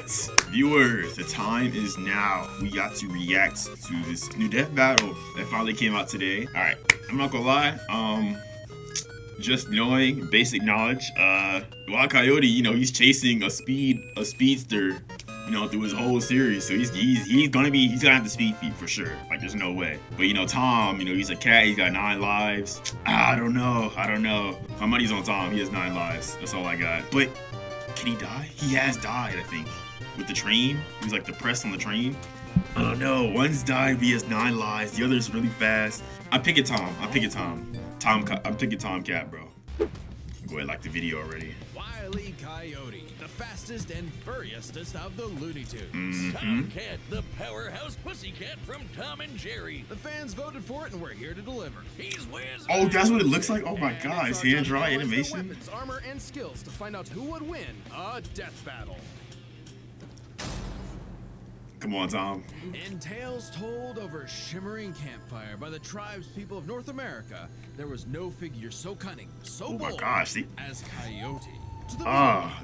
Alright, viewers, the time is now. We got to react to this new death battle that finally came out today. Alright, I'm not gonna lie, just knowing basic knowledge, Wile Coyote, you know, he's chasing a speedster, you know, through his whole series. So he's gonna have the speed feat for sure. Like, there's no way. But you know, Tom, you know, he's a cat, he's got 9 lives. I don't know. My money's on Tom, he has 9 lives. That's all I got. But can he die? He has died, I think. With the train. He was like depressed on the train. I don't know. One's died, he has 9 lives. The other's really fast. I'm picking Tom. I'm picking Tomcat, bro. Go ahead, like the video already. Wile E Coyote, the fastest and furriestest of the Looney Tunes. Tomcat, the powerhouse pussycat from Tom and Jerry. The fans voted for it, and we're here to deliver. He's whiz. Oh, that's what it looks like? Oh my god, it's hand-drawn animation. Weapons, armor, and skills to find out who would win a death battle. Come on, Tom. In tales told over a shimmering campfire by the tribespeople of North America, there was no figure so cunning, so bold as Coyote.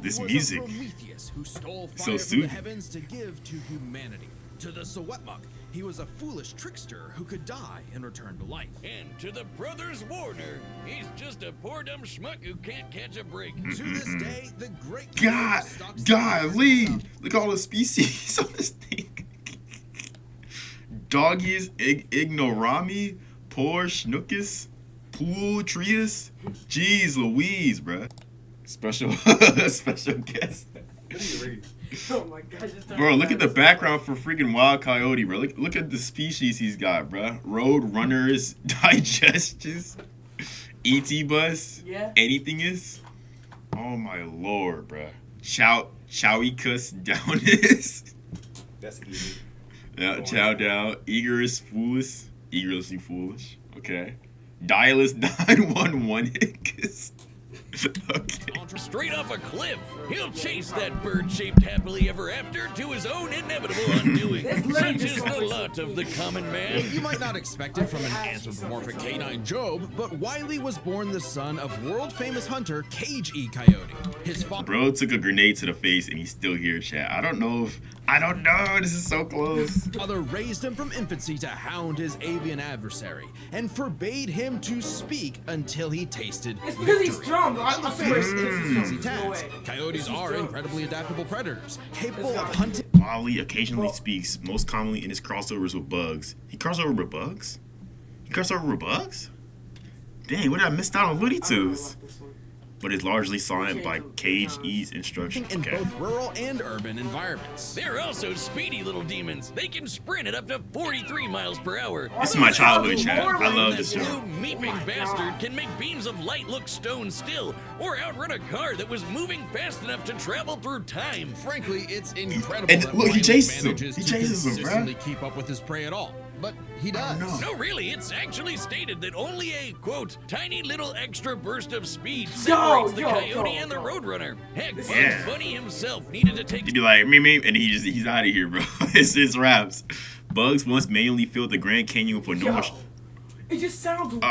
This music. Prometheus who stole fire So from the soothing. heavens to give to humanity. To the Sewetmuk, he was a foolish trickster who could die and return to life. And to the brothers Warner, he's just a poor dumb schmuck who can't catch a break. To this day, the great Golly, look at all the species on this thing. Doggies, Ignorami, Poor Schnookus, Pool Trius. Jeez Louise, bruh. Special guest. Oh my God, Bro, look at the background for freaking Wile Coyote, bro. Look at the species he's got, bro. Roadrunners, Digestions, ET Bus, yeah. Anything is. Oh my lord, bro. Chowicus Downis. That's easy. Yeah, Chow Down. Eagerlessly foolish. Okay. Dialist 911 Hickus. Okay. Straight off a cliff, he'll chase that bird-shaped happily ever after to his own inevitable undoing. Such is the lot of the common man. You might not expect it from an anthropomorphic canine Job, but Wile E was born the son of world-famous hunter Cage E Coyote. His father Bro took a grenade to the face and he's still here, chat. I don't know. This is so close. Father raised him from infancy to hound his avian adversary and forbade him to speak until he tasted It's because he's victory. drunk. At the first, it's an easy No task. way. Coyotes are incredibly adaptable predators, capable of hunting. Wile E occasionally speaks, most commonly in his crossovers with bugs. He crossed over with bugs? Dang, what did I miss out on Looney Tunes? But is largely silent by Cage E's instruction. In Okay. both rural and urban environments. They're also speedy little demons. They can sprint at up to 43 miles per hour. This is my childhood, chat. I love this That show. blue meeping bastard can make beams of light look stone still, or outrun a car that was moving fast enough to travel through time. Frankly, it's incredible And that look, he Wile E chases him. manages He to chases him, bruh. consistently keep up with his prey at all. But he does. know. No, really, it's actually stated that only a, quote, tiny little extra burst of speed Yo, separates the yo, Coyote yo, and the yo. Roadrunner. Heck, Bugs Yeah. Bunny himself needed to take He'd be like, me, and he's out of here, bro. It's raps. Bugs once manually filled the Grand Canyon with a Yo, normal. it just sounds What,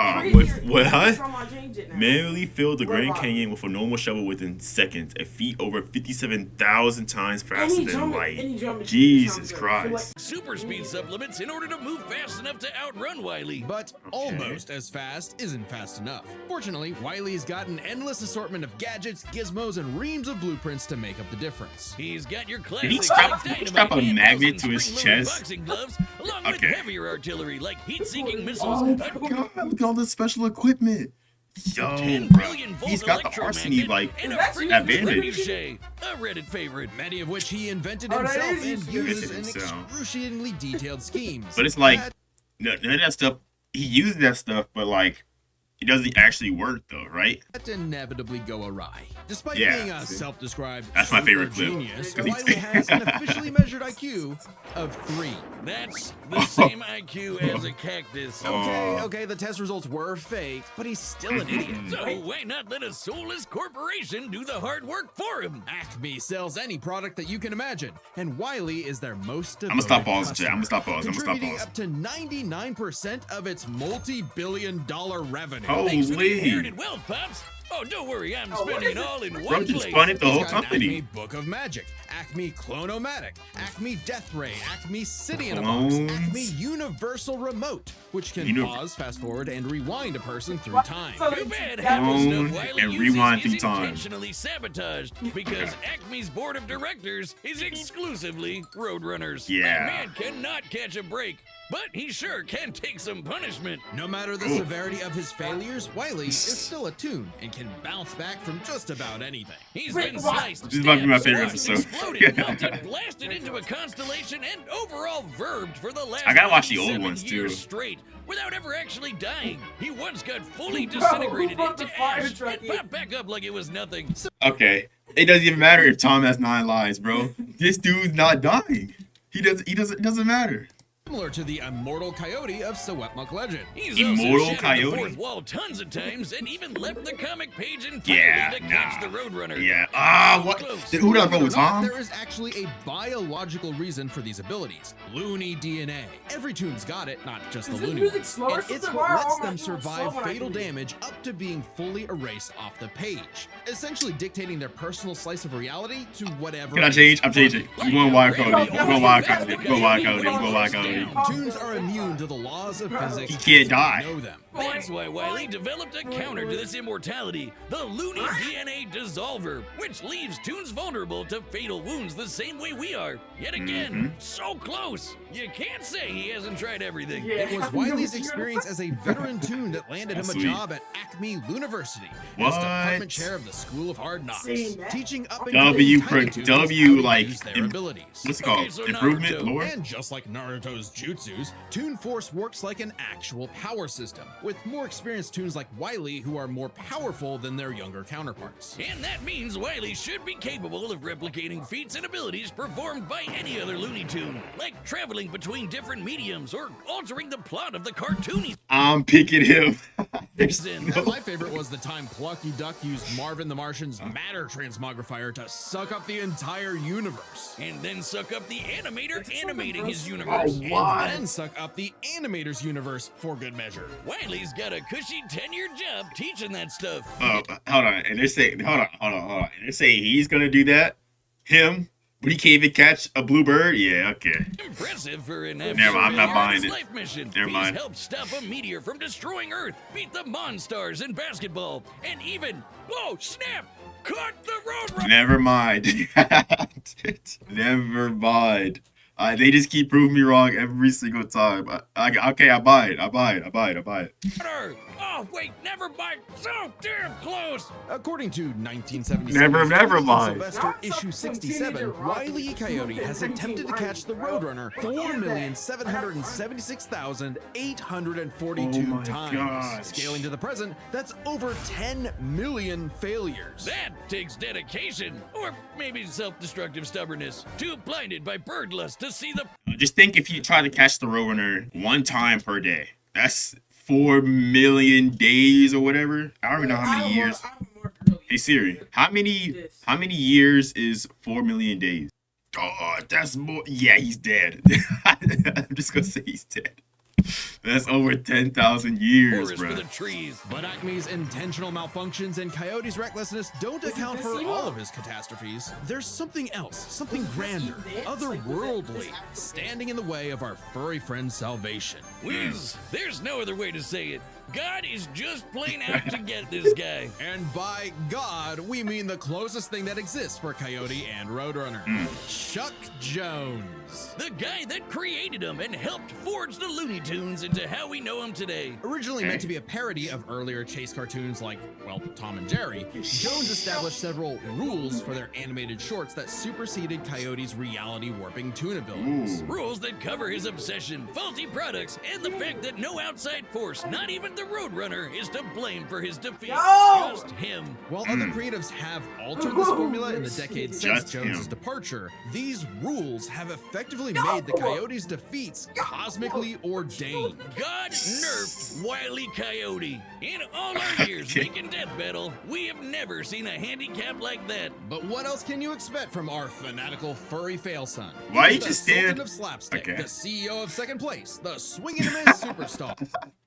huh? Every time I change it now. Manually filled the What Grand about- Canyon with a normal shovel within seconds, a feat over 57,000 times faster Any than drum- light. any drum machine Jesus sounds good. Christ. super speed supplements in order to move fast enough to outrun Wile E. But almost as fast isn't fast enough. Fortunately, Wile E's got an endless assortment of gadgets, gizmos, and reams of blueprints to make up the difference. He's got your he classic strap- like did he dynamite strap a handles magnet and to his spring-loaded chest? boxing gloves, along Okay. with heavier artillery like heat-seeking missiles. Oh my god, look at all the special equipment. Yo, 10 bro. billion volt He's got the electromagnet arsony, like, and a Is that freaking advantage. trebuchet, a Reddit favorite. Many of which he invented Oh, that himself is and useful. uses in Himself. excruciatingly detailed schemes. But it's like, That- none of that stuff, he uses that stuff, but like, it doesn't actually work though, right? that inevitably go awry. Despite Yeah, being a see? self-described That's my favorite clip. genius, 'Cause he- Wile E has an officially measured IQ of 3. That's the same IQ as a cactus. Okay, the test results were fake, but he's still an idiot. So why not let a soulless corporation do the hard work for him? Acme sells any product that you can imagine, and Wile E is their most devoted I'ma stop pausing, customer, chat. I'ma stop pausing. contributing up to 99% of its multi-billion-dollar revenue. Oh. Thanks for the Holy. inherited wealth, Pops. Oh, don't worry, I'm spending it all in Bro one just place. spun it the whole He's got an company. Acme Book of Magic, Acme Clone-O-Matic, Acme Death Ray, Acme City in a Box, Acme Universal Remote, which can pause, fast forward, and rewind a person through time. Too bad half the stuff Wile E and uses rewind is through time. intentionally sabotaged because Acme's board of directors is exclusively roadrunners. Yeah. That man cannot catch a break, but he sure can take some punishment. No matter the severity of his failures, Wile E is still a toon and can bounce back from just about anything. He's been sliced, This might be my favorite stabbed, episode. exploded, melted, blasted into a constellation, and overall verbed for the last I gotta watch the old 87 ones, too. years straight without ever actually dying. He once got fully Bro, disintegrated who brought into the fire ash truck and popped back up like it was nothing. Okay, it doesn't even matter if Tom has 9 lives, bro. This dude's not dying. It doesn't matter. Similar to the immortal Coyote of Sewetmuk legend. He's Immortal also shattered Coyote? the fourth wall tons of times and even left the comic page entirely to catch the Roadrunner. Yeah. What? Who did I vote with, Tom? There is actually a biological reason for these abilities. Looney DNA. Every toon's got it, not just the Is this Looney music one. slow or And it's something? what Why are lets all my them tunes slow survive when I fatal do this? damage up to being fully erased off the page. Essentially dictating their personal slice of reality to whatever. Can I change? I'm changing. I'm going Wile Cody. I'm going Wile Cody. I'm going Wile Cody. I'm going Wile Cody. Toons are immune to the laws of physics. He can't as we die. Know them. That's why Wile E developed a counter to this immortality, the Looney DNA Dissolver, which leaves toons vulnerable to fatal wounds the same way we are. Yet again, so close. You can't say he hasn't tried everything. Yeah. It was Wiley's experience as a veteran toon that landed him a Sweet. job at Acme University What? as department chair of the School of Hard Knocks, Seen that? teaching up and W coming tiny toons W, how to like, use their im- abilities. What's it called? Okay, so Improvement Naruto. lore? And just like Naruto's jutsus, Toon Force works like an actual power system, with more experienced toons like Wile E who are more powerful than their younger counterparts. And that means Wile E should be capable of replicating feats and abilities performed by any other Looney Tune, like traveling between different mediums or altering the plot of the cartoony I'm picking him. There's in. no- My favorite was the time Plucky Duck used Marvin the Martian's matter transmogrifier to suck up the entire universe. And then suck up the animator so animating his gross. universe. What? And then suck up the animator's universe for good measure. Wiley's got a cushy 10-year job teaching that stuff. Oh, hold on. And they're saying, hold on. And they're saying he's gonna do that. Him, but he can't even catch a blue bird. Yeah, okay. Impressive for an Never mind, I'm not buying it. life mission. Never He's mind. helped stop a meteor from destroying Earth, beat the Monstars in basketball, and even, oh snap, caught the Roadrunner. Never mind. Never mind. They just keep proving me wrong every single time. Okay, I buy it. Oh wait, never mind. So damn close. According to 1977 Never mind. Sylvester issue 67, Wile E. Coyote has attempted to catch the Roadrunner 4,766,842 Oh my times. gosh. Scaling to the present, that's over 10 million failures. That takes dedication, or maybe self-destructive stubbornness. Too blinded by bird lust to see the Just think if you try to catch the Roadrunner 1 time per day. That's 4 million days or whatever. I don't even know how many years. Hey Siri, how many years is 4 million days? Oh, that's more. Yeah, he's dead. I'm just gonna say he's dead. That's over 10,000 years, forest bro. for the trees. But Acme's intentional malfunctions and Coyote's recklessness don't account for all of his catastrophes. There's something else, something grander, otherworldly, standing in the way of our furry friend's salvation. Wiz, there's no other way to say it. God is just plain out to get this guy. And by God, we mean the closest thing that exists for Coyote and Roadrunner. Chuck Jones. The guy that created him and helped forge the Looney Tunes into how we know him today. Originally meant to be a parody of earlier chase cartoons like, well, Tom and Jerry, Jones established several rules for their animated shorts that superseded Coyote's reality warping toon abilities. Rules that cover his obsession, faulty products, and the fact that no outside force, not even the Roadrunner, is to blame for his defeat. No! Just him. While other creatives have altered this formula in the decades since Just Jones's him. departure, these rules have effectively made the Coyote's defeats cosmically ordained. God nerfed Wile E. Coyote. In all our years making Death Battle, we have never seen a handicap like that. But what else can you expect from our fanatical furry fail son? Why He's you the just Sultan stand- of Slapstick, Okay. the CEO of Second Place, the swinging and miss superstar.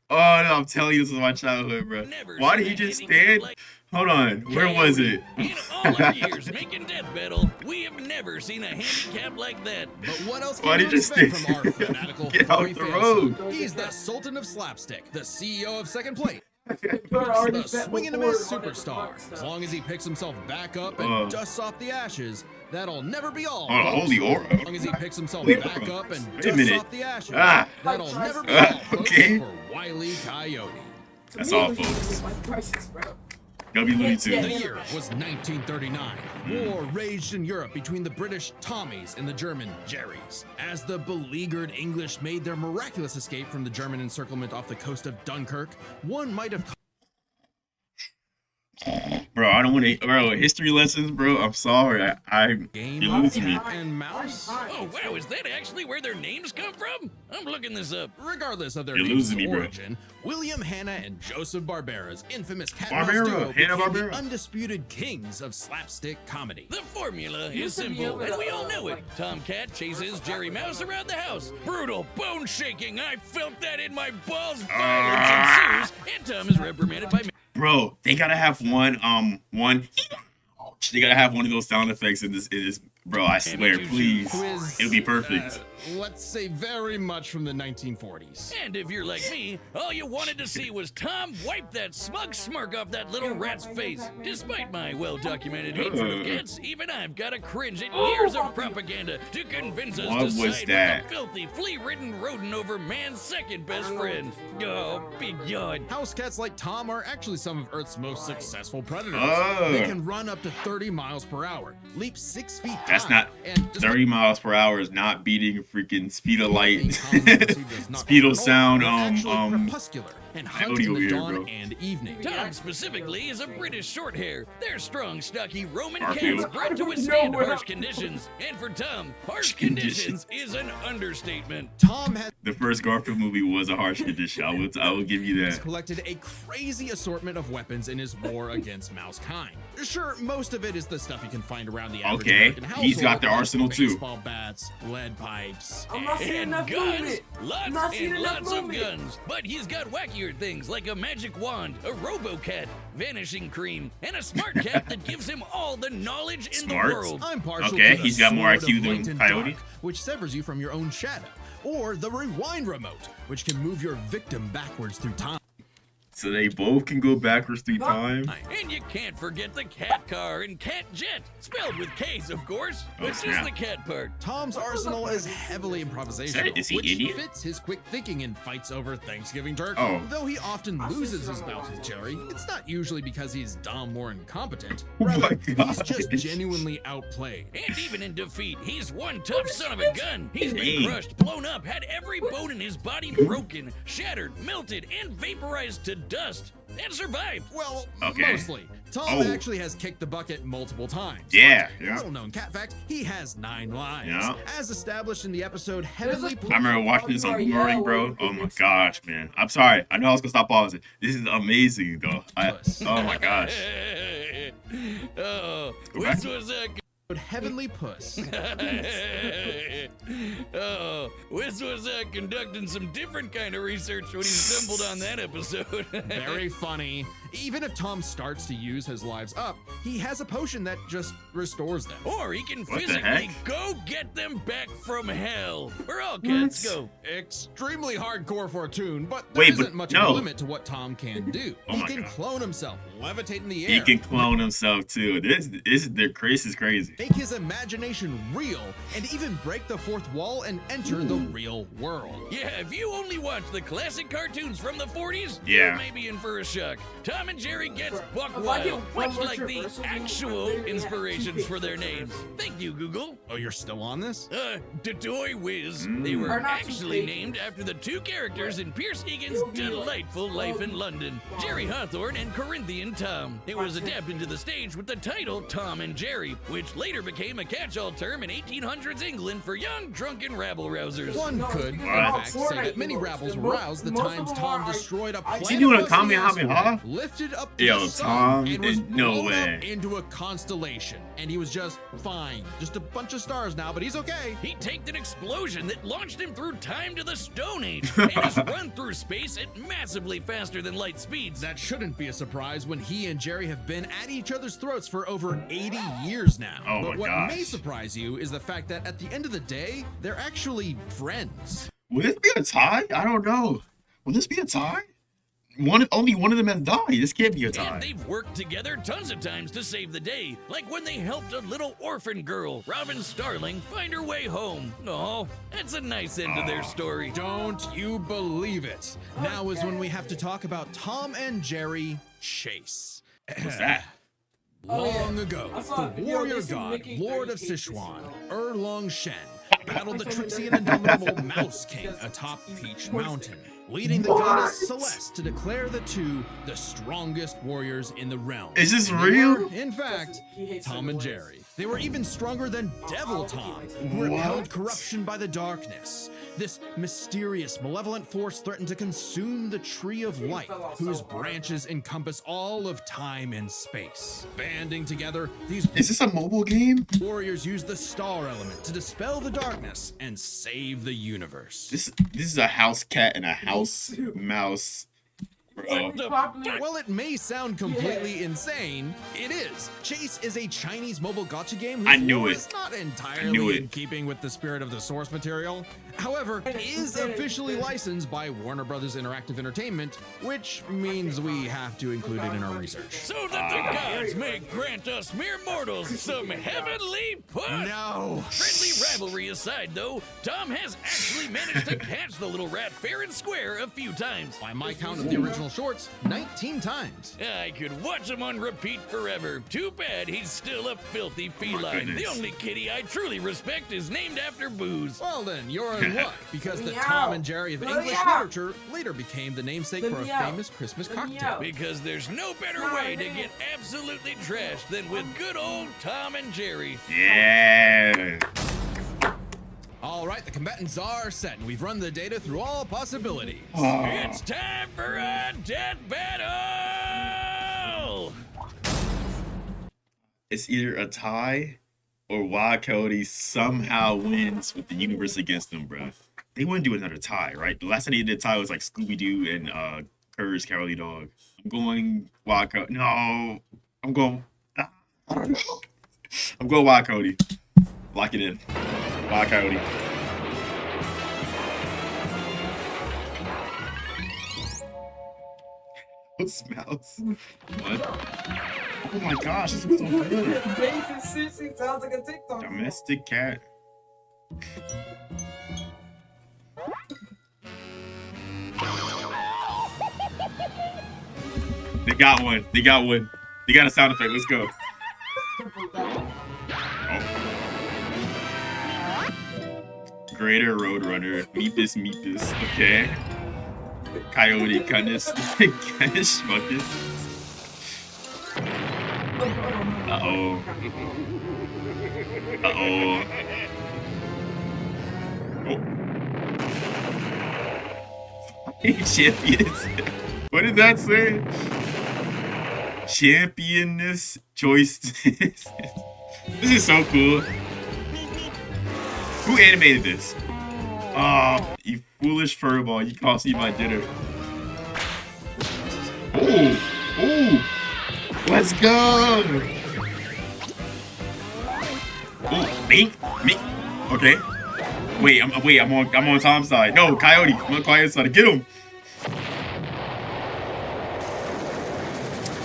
Oh no, I'm telling you, this is my childhood, bro. Never Why seen did he a just handicap stand? like- Hold on, where was it? In all our years making Death Battle, we have never seen a handicap like that. But what else Why can did you you expect stay? from our fanatical Get out furry the fan road. son? He's the Sultan of Slapstick, the CEO of Second Place, You're already the bet swing and a before miss on that superstar. stuff. As long as he picks himself back up and dusts off the ashes, that'll never be all. Oh, folks. holy aura. As long as he picks himself Holy back aura. up and Wait a dusts minute. off the ashes, Ah. that'll never be all. Folks, Okay. for Wile E. Coyote. That's all, folks. My prices, bro. Gotta be Looney Tunes. The year was 1939. War raged in Europe between the British Tommies and the German Jerrys. As the beleaguered English made their miraculous escape from the German encirclement off the coast of Dunkirk, one might have Bro, I don't want to. Bro, history lessons, bro. I'm sorry. game You're of losing me. cat and mouse. Oh, wow, is that actually where their names come from? I'm looking this up. Regardless of their You're name's losing me, bro. origin, William Hanna and Joseph Barbera's infamous cat and Barbera, mouse duo became Hanna-Barbera. the undisputed kings of slapstick comedy. The formula is Used to be simple, able to, and we all know it. like- Tom Cat chases Jerry Mouse around the house. Brutal, bone-shaking, I felt that in my balls. Violence ensues, and Tom is reprimanded by... Bro, they gotta have one. They gotta have one of those sound effects in this. Bro, I swear, please. Quiz, It'll be perfect. Let's say very much from the 1940s. And if you're like me, all you wanted to see was Tom wipe that smug smirk off that little rat's face. Despite my well-documented hatred of cats, even I've got to cringe at years of propaganda to convince us What to was side with that? the filthy, flea-ridden rodent over man's second best friend. Oh, big yawn. House cats like Tom are actually some of Earth's most successful predators. Oh. They can run up to 30 miles per hour, leap 6 feet high. That's not and 30 miles per hour is not beating freaking speed of light, being commonly perceived as speed of nocturnal, sound. they're actually crepuscular and hunt Coyote in over the here, dawn bro. and evening. Tom specifically is a British shorthair. They're strong, stocky Roman Garfield. cats bred to withstand harsh conditions. And for Tom, harsh conditions is an understatement. Tom has The first Garfield movie was a harsh condition. I will give you that. collected a crazy assortment of weapons in his war against mouse kind. Sure, most of it is the stuff you can find around the average Okay, American household. he's got the like arsenal too. Baseball bats, lead pipes. I'm not seeing And enough guns, movement. lots I'm not seeing and enough lots of movement. guns. But he's got wackier things like a magic wand, a robo-cat, vanishing cream, and a smart cat that gives him all the knowledge in Smart? the world. I'm partial Okay, to the he's got more sword of IQ than light and Coyote. dark, which severs you from your own shadow, or the rewind remote, which can move your victim backwards through time. So they both can go backwards through time. And you can't forget the cat car and cat jet, spelled with K's, of course, Oh, which is snap. the cat part. Tom's arsenal is heavily improvisational, Is he which Indian? fits his quick thinking in fights over Thanksgiving turkey. Oh. Though he often loses his bouts with Jerry, it's not usually because he's dumb or incompetent. Oh my Rather, he's gosh. just genuinely outplayed. And even in defeat, he's one tough son of a gun. He's been Dang. crushed, blown up, had every bone in his body broken, shattered, melted, and vaporized to dust, and survived. Well, Okay. mostly. Tom Oh. actually has kicked the bucket multiple times. Yeah, yeah. Little known cat fact, he has 9 lives. Yeah. As established in the episode Heavenly I remember watching this on Boomerang, bro. Oh my gosh, man. I'm sorry. I know I was gonna stop pausing. This is amazing, though. Oh my gosh. Oh, Go back. this was a Heavenly Puss. oh, Wiz was conducting some different kind of research when he stumbled on that episode. Very funny. Even if Tom starts to use his lives up, he has a potion that just restores them. Or he can What the physically heck? go get them back from hell. Where all cats What? go. Extremely hardcore for a tune, but there Wait, isn't but much of no. a limit to what Tom can do. Oh He my can God. clone himself, levitate in the air. He can clone himself too. This is crazy. Make his imagination real, and even break the fourth wall and enter the real world. Yeah, if you only watch the classic cartoons from the 40s, Yeah. you may be in for a shock. Tom and Jerry gets buck If I get wild, one much more like the traversal, actual maybe I have inspirations 2 for their names. Thank you, Google. Oh, you're still on this? Toy Whiz. They were Are not actually too named after the 2 characters in Pierce Egan's delightful life in London, Jerry Hawthorne and Corinthian Tom. It was adapted to the stage with the title Tom and Jerry, which later became a catch-all term in 1800s England for young drunken rabble-rousers. One could, in fact, say that many rebels were roused the times Tom destroyed a planet. Is he doing a of the Kamehameha? asteroid, lifted up to Yo, the sun, Tom, and was no blown way. up into a constellation. And he was just fine. Just a bunch of stars now, but he's okay. He taked an explosion that launched him through time to the Stone Age, and he's run through space at massively faster than light speeds. That shouldn't be a surprise when he and Jerry have been at each other's throats for over 80 years now. Oh but my what gosh. may surprise you is the fact that at the end of the day, they're actually friends. Will this be a tie? I don't know. Will this be a tie? Only one of them has died. This can't be a tie. And they've worked together tons of times to save the day, like when they helped a little orphan girl, Robin Starling, find her way home. Oh, that's a nice end to their story. Don't you believe it? Now is when we have to talk about Tom and Jerry Chase. What's that? Long ago, I saw a the video warrior of this god, Mickey Lord of 38 this Sichuan, year. Long Shen, battled the tricksy and indomitable Mouse King atop Peach Mountain, leading the goddess Celeste to declare the two the strongest warriors in the realm. Is this And they real? were, in fact, He hates Tom and certain Jerry. They were even stronger than Devil Tom, who repelled What? corruption by the darkness. This mysterious, malevolent force threatened to consume the Tree of Life, whose branches encompass all of time and space. Banding together, these Is this a mobile game? warriors use the star element to dispel the darkness and save the universe. This is a house cat and a house mouse. Bro. While it may sound completely insane, it is. Chase is a Chinese mobile gacha game whose I knew lore it. is not I knew entirely in it. keeping with the spirit of the source material. However, it is officially licensed by Warner Brothers Interactive Entertainment, which means we have to include it in our research. So that the gods may grant us mere mortals some heavenly push. No! Friendly rivalry aside, though, Tom has actually managed to catch the little rat fair and square a few times. By my count of the original shorts, 19 times. I could watch him on repeat forever. Too bad he's still a filthy feline. goodness. The only kitty I truly respect is named after booze. Well then, you're in luck, because the Meow. Tom and Jerry of English Meow. literature later became the namesake for a Meow. famous Christmas Meow. cocktail. Because there's no better way to get absolutely trashed than with good old Tom and Jerry. Yeah. All right, the combatants are set, and we've run the data through all possibilities. Oh. It's time for a death battle! It's either a tie or Wile Coyote somehow wins with the universe against them, bro. They wouldn't do another tie, right? The last time they did a tie was like Scooby-Doo and Courage Cowardly Dog. I'm going Wile Coyote. No, I'm going. I don't know. I'm going Wile Coyote. Lock it in. Wile Coyote. What's mouse? What? Oh my gosh, this is so good. Basic seriously sounds like a TikTok. Domestic cat. They got one. They got one. They got a sound effect. Let's go. Oh. Greater roadrunner. Meet this. Okay. Coyote. Cunnis. Cunnis. Schmuckus. Uh-oh. Uh-oh. Oh. Champions. What did that say? Championess choice. This is so cool. Who animated this? Oh, you foolish furball. You cost me my dinner. Oh. Oh. Let's go. Oh, me. Okay. Wait, I'm on Tom's side. No, Coyote. I'm on Coyote's side. Get him.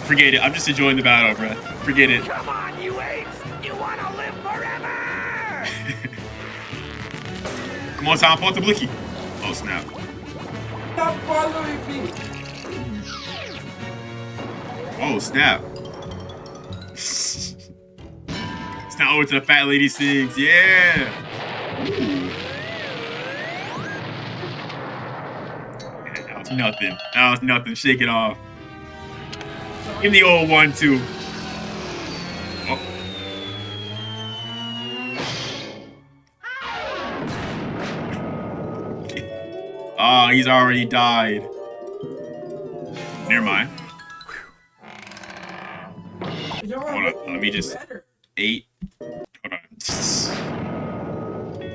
Forget it. I'm just enjoying the battle, bro. Forget it. Come on, you apes! You wanna live forever! Come on, Tom. Pull out the blicky. Oh, snap. Stop following me. Oh, snap. It's now over to the fat lady sings. Yeah. Ooh. That was nothing. That was nothing. Shake it off. Give me the old 1-2. Oh. Oh, he's already died. Never mind. Hold on, let me just... 8. Hold on.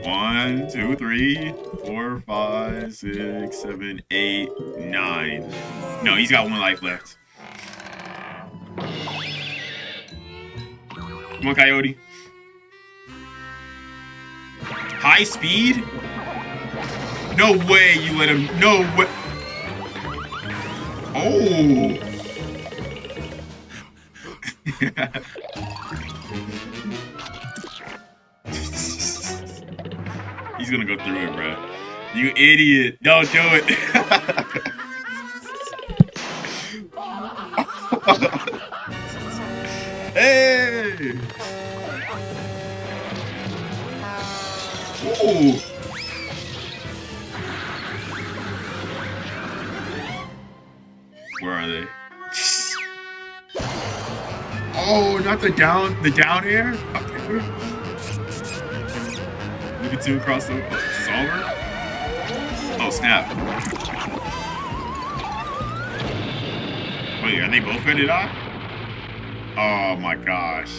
1, 2, 3, 4, 5, 6, 7, 8, 9. No, he's got 1 life left. Come on, Coyote. High speed? No way you let him. No way. Oh. He's gonna go through it, bro. You idiot. Don't do it. Hey. Ooh. Where are they? Oh, not the down air? Okay. Look at 2 across the dissolver. Oh, snap. Wait, are they both gonna die? Oh my gosh.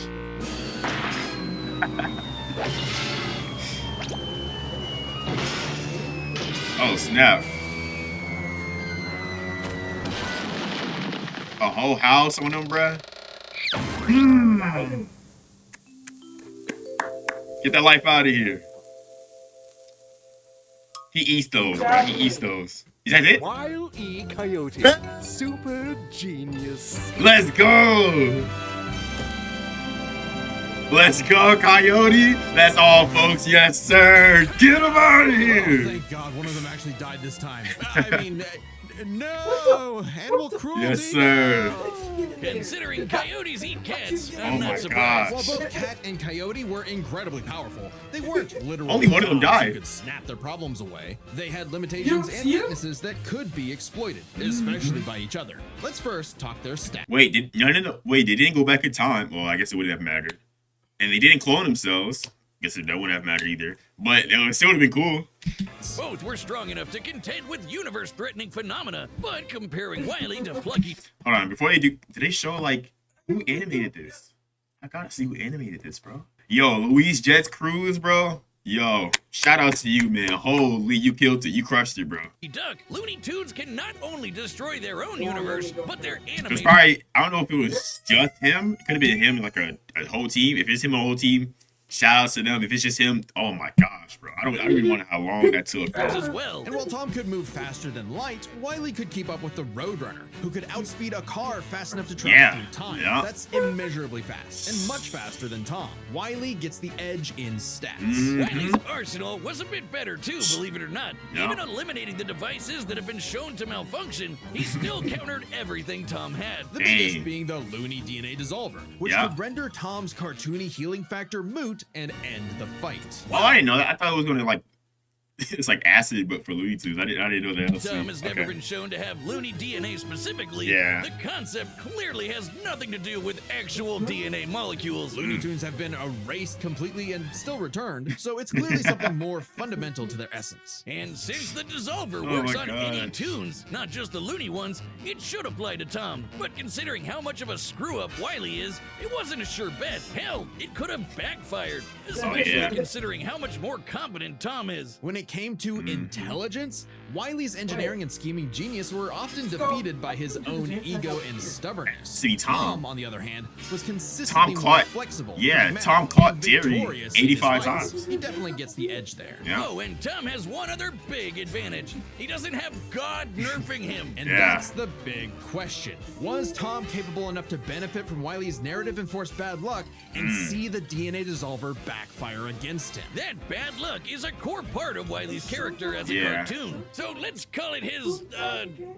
Oh, snap. A whole house on them, bruh? Get that life out of here. He eats those, bruh. He eats those. Is that it? Wile E. Coyote. Super genius. Let's go! Let's go, Coyote! That's all, folks. Yes, sir! Get him out of here! Thank God one of them actually died this time. I mean, no! Animal cruelty! Yes, sir. Considering coyotes eat cats, Oh I'm my not surprised. gosh. While both Cat and Coyote were incredibly powerful, they weren't literally Only one of them gods who died. could snap their problems away. They had limitations and weaknesses that could be exploited, especially by each other. Let's first talk their stats. Wait, wait, they didn't go back in time. Well, I guess it wouldn't have mattered. And they didn't clone themselves. Guess that wouldn't have mattered either. But it still would have been cool. Both were strong enough to contend with universe-threatening phenomena, but comparing Wile E to Plucky... Hold on, before they do, did they show, like, who animated this? I gotta see who animated this, bro. Yo, Luis Jet's Cruise, bro. Yo, shout out to you, man. Holy, you killed it. You crushed it, bro. Duck, Looney Tunes can not only destroy their own universe, but their It was animated... probably, I don't know if it was just him. It could have been him and like a whole team. If it's him, a whole team, shout out to them. If it's just him, oh my gosh, bro. I don't even want to know how long that took, bro. as well. And while Tom could move faster than light, Wile E could keep up with the roadrunner, who could outspeed a car fast enough to travel through time. Yeah. That's immeasurably fast, and much faster than Tom. Wile E gets the edge in stats. Wile's arsenal was a bit better too, believe it or not. Yeah. Even eliminating the devices that have been shown to malfunction, he still countered everything Tom had. The biggest being the Looney DNA dissolver, which Yeah. could render Tom's cartoony healing factor moot and end the fight. Oh, I didn't know that. I thought it was gonna like, it's like acid, but for Looney Tunes. I didn't know that. Tom has never Okay. been shown to have Looney DNA specifically. Yeah. The concept clearly has nothing to do with actual DNA molecules. Looney Tunes have been erased completely and still returned, so it's clearly something more fundamental to their essence. And since the dissolver Oh works my on any gosh. tunes, not just the Looney ones, it should apply to Tom. But considering how much of a screw-up Wile E is, it wasn't a sure bet. Hell, it could have backfired, especially yeah. considering how much more competent Tom is. When it came to intelligence, Wile E's engineering and scheming genius were often defeated by his own ego and stubbornness. See, Tom, on the other hand, was consistently more caught- flexible. yeah, pragmatic, Tom caught and Jerry victorious in 85 his fights. times. He definitely gets the edge there. Yeah. Oh, and Tom has one other big advantage. He doesn't have God nerfing him. And Yeah. that's the big question. Was Tom capable enough to benefit from Wile E's narrative-enforced bad luck and see the DNA dissolver backfire against him? That bad luck is a core part of Wile E's character as a Yeah. cartoon. So let's call it his,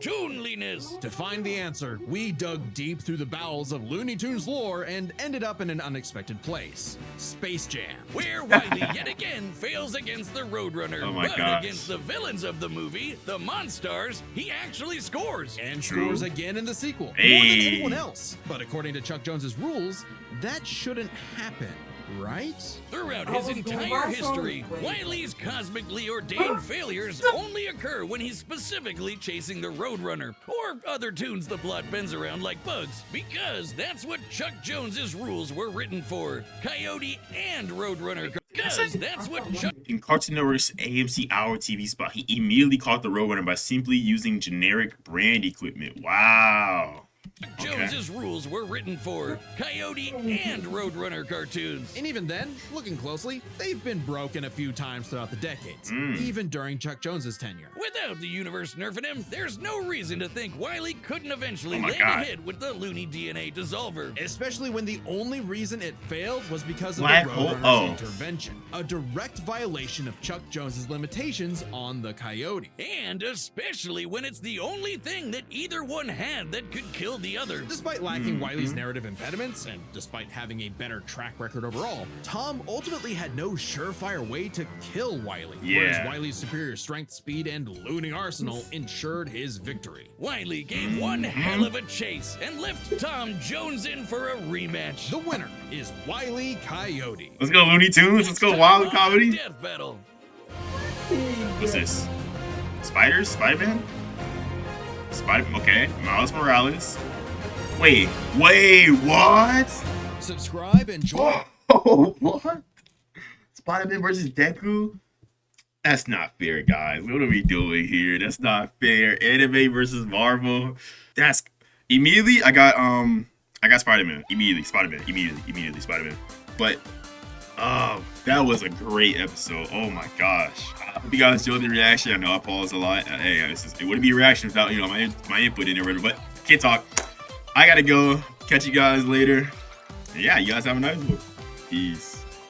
toonliness. To find the answer, we dug deep through the bowels of Looney Tunes lore and ended up in an unexpected place. Space Jam. Where Wile E yet again fails against the Roadrunner, Oh my but gosh. against the villains of the movie, the Monstars, he actually scores. And True. scores again in the sequel, more Hey. than anyone else. But according to Chuck Jones's rules, that shouldn't happen. right? Throughout I his was going entire by some history, way. Wile E's cosmically ordained failures only occur when he's specifically chasing the roadrunner, or other tunes the plot bends around like bugs, because that's what Chuck Jones's rules were written for. Coyote and roadrunner, because that's what Chuck In Cartoon Network's AMC Hour TV spot, he immediately caught the roadrunner by simply using generic brand equipment. Wow. Jones's rules were written for. Coyote and roadrunner cartoons. And even then, looking closely, they've been broken a few times throughout the decades, even during Chuck Jones's tenure. Without the universe nerfing him, there's no reason to think Wile E couldn't eventually Oh my land God. a hit with the Looney DNA dissolver. Especially when the only reason it failed was because of Black the hole? Roadrunner's Oh. intervention, a direct violation of Chuck Jones's limitations on the Coyote. And especially when it's the only thing that either one had that could kill the other. Despite lacking Wile's narrative impediments, and despite having a better track record overall, Tom ultimately had no surefire way to kill Wile E, whereas Yeah. Wile's superior strength, speed, and looting arsenal ensured his victory. Wile E gave one hell of a chase and left Tom Jones in for a rematch. The winner is Wile E Coyote. Let's go Looney Tunes. Let's go Wile E comedy. Death battle. What's this? Spiders? Spider-Man? Okay. Miles Morales. Wait, what? Subscribe and join. Oh, what? Spider-Man versus Deku? That's not fair, guys. What are we doing here? That's not fair. Anime versus Marvel. That's immediately I got Spider-Man. Immediately Spider-Man. But that was a great episode. Oh my gosh. I hope you guys enjoyed the reaction. I know I paused a lot. Hey, it wouldn't be a reaction without, you know, my input in there, but can't talk. I gotta go. Catch you guys later. And yeah, you guys have a nice one. Peace.